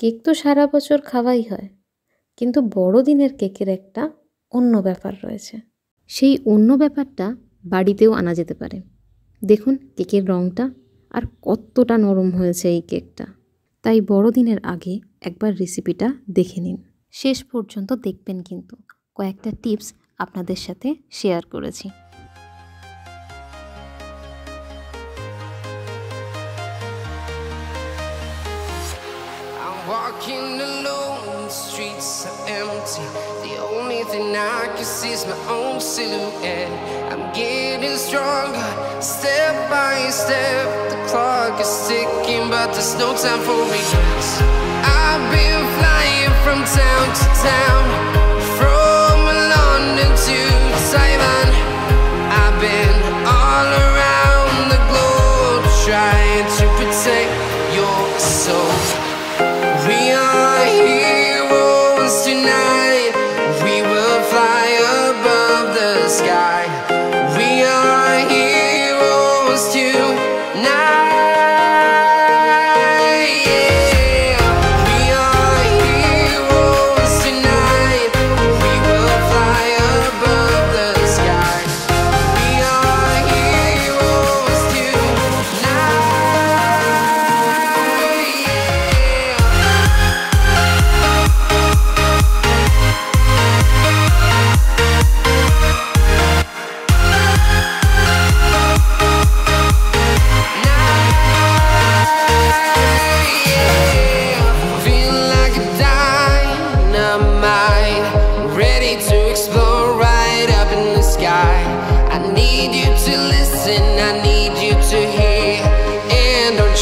Cake তো সারা বছর খাওয়াই হয়, কিন্তু বড়দিনের কেকের একটা অন্য ব্যাপার রয়েছে। সেই অন্য ব্যাপারটা বাড়িতেও আনা যেতে পারে। দেখুন কেকের রঙটা আর কতটা নরম হয়েছে এই কেকটা। তাই বড়দিনের আগে একবার রেসিপিটা দেখে নিন, শেষ পর্যন্ত দেখবেন। কিন্তু কয়েকটা টিপস আপনাদের সাথে শেয়ার করেছি। Walking alone, the streets are empty. The only thing I can see is my own silhouette. I'm getting stronger, step by step. The clock is ticking, but there's no time for regrets. I've been flying from town to town, from London to Taiwan. I've been all around the globe, trying to protect your soul. We are heroes tonight. We will fly above the sky. We are heroes tonight. Yeah. We are heroes tonight. We will fly above the sky. We are heroes tonight.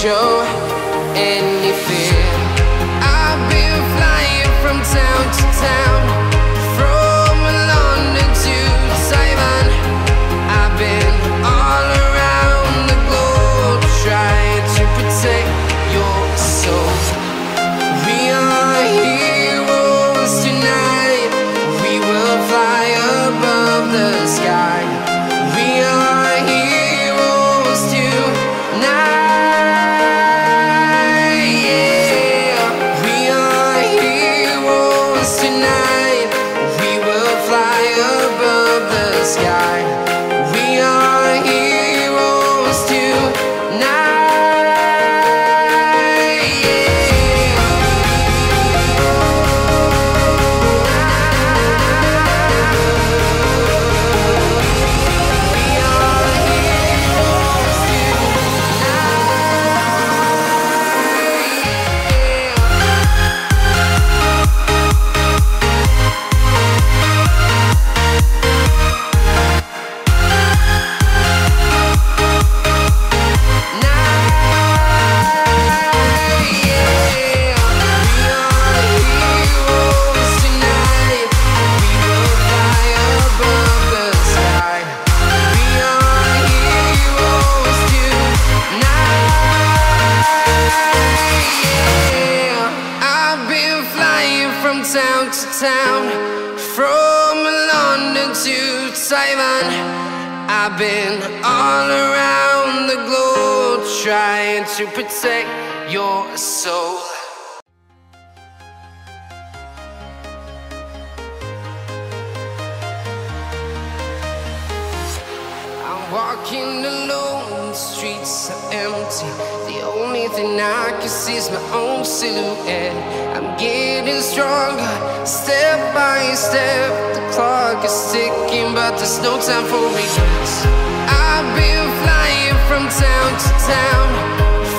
Show any fear. I've been flying from town to town, from London to Taiwan. I've been all around the globe, trying to protect your soul. We are heroes tonight. We will fly above the sky. We are heroes tonight. Town to town, from London to Taiwan. I've been all around the globe, trying to protect your soul. I'm walking alone, the streets are empty. The only thing I can see is my own silhouette. I'm getting stronger, step by step. The clock is ticking, but there's no time for regrets. I've been flying from town to town,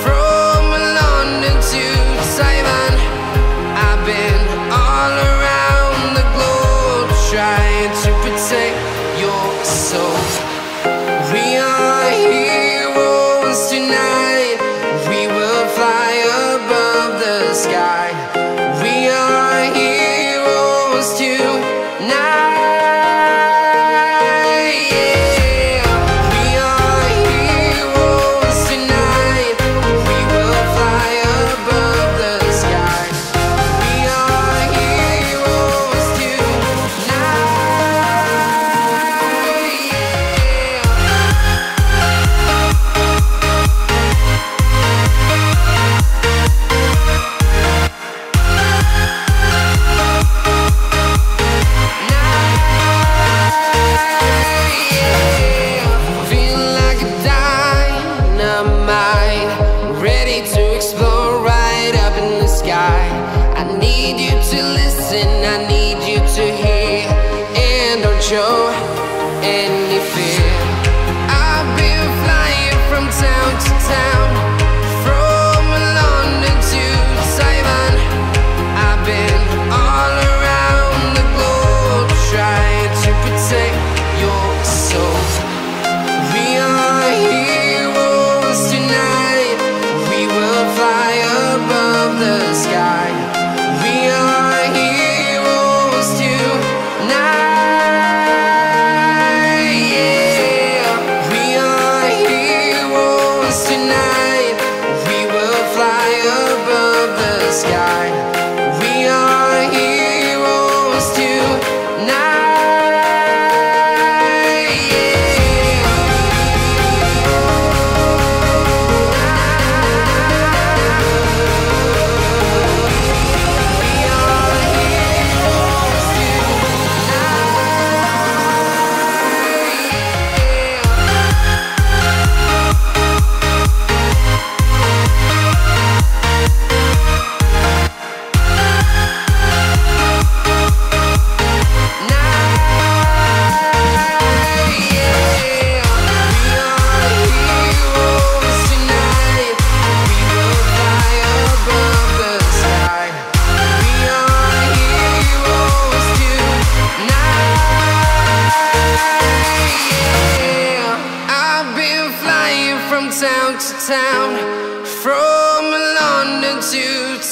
from London to Taiwan. I've been all around the globe, trying to protect your soul. We are heroes tonight. We will fly above the sky. We are heroes tonight. Yeah. We are heroes tonight. We will fly above the sky. We are heroes tonight.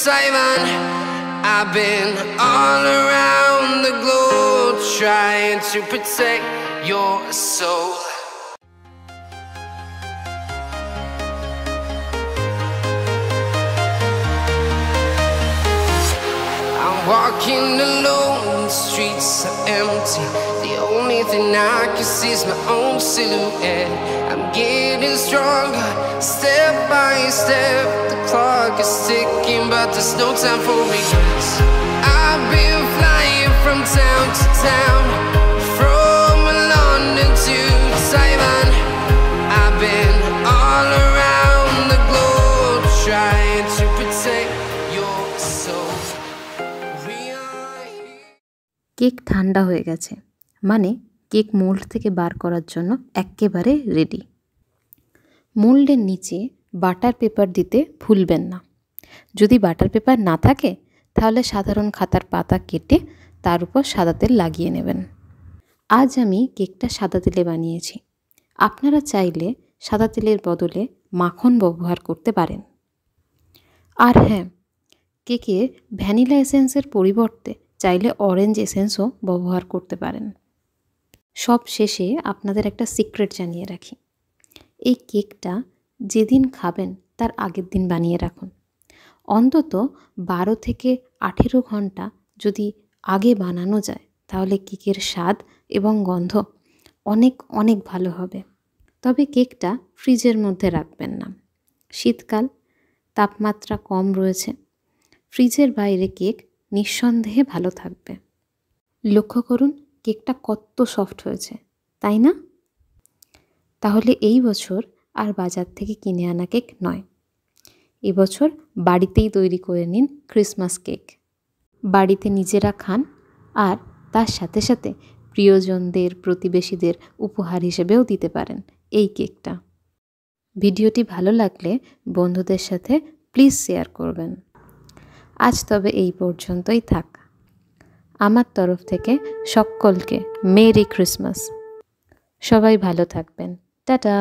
Taiwan. I've been all around the globe trying to protect your soul. Walking alone, the streets are empty. The only thing I can see is my own silhouette. I'm getting stronger, step by step. The clock is ticking, but there's no time for regrets. I've been flying from town to town, from London to Taiwan. I've been all around the globe trying to protect your soul. Cake ঠান্ডা হয়ে গেছে, মানে cake mould থেকে বার করার জন্য একেবারে ready. মোল্ডের নিচে butter paper দিতে ভুলবেন না। যদি বাটার পেপার না থাকে তাহলে সাধারণ খাতার পাতা কেটে তার উপর সাদা তেল লাগিয়ে নেবেন। আজ আমি কেকটা সাদা তেলে বানিয়েছি। আপনারা চাইলে সাদা তেলের বদলে মাখন ব্যবহার করতে পারেন। আর হ্যাঁ, কেকে ভ্যানিলা এসেন্সের পরিবর্তে চাইলে অরেঞ্জ এসেন্সও ব্যবহার করতে পারেন। সব শেষে আপনাদের একটা সিক্রেট জানিয়ে রাখি, এই কেকটা যেদিন খাবেন তার আগের দিন বানিয়ে রাখুন। অন্তত 12 থেকে 18 ঘন্টা যদি আগে বানানো যায় তাহলে কেকের স্বাদ এবং গন্ধ অনেক অনেক ভালো হবে। তবে কেকটা ফ্রিজের মধ্যে রাখবেন না, শীতকাল, তাপমাত্রা কম রয়েছে। ফ্রিজের বাইরে কেক নিঃসন্দেহে ভালো থাকবে। লক্ষ্য করুন কেকটা কত সফট হয়েছে, তাই না? তাহলে এই বছর আর বাজার থেকে কিনে আনা কেক নয়, এবছর বাড়িতেই তৈরি করে নিন ক্রিসমাস কেক। বাড়িতে নিজেরা খান আর তার সাথে সাথে প্রিয়জনদের, প্রতিবেশীদের উপহার হিসেবেও দিতে পারেন এই কেকটা। ভিডিওটি ভালো লাগলে বন্ধুদের সাথে প্লিজ শেয়ার করবেন। আজ তবে এই পর্যন্তই থাক। আমার তরফ থেকে সকলকে মেরি ক্রিসমাস। সবাই ভালো থাকবেন। টাটা।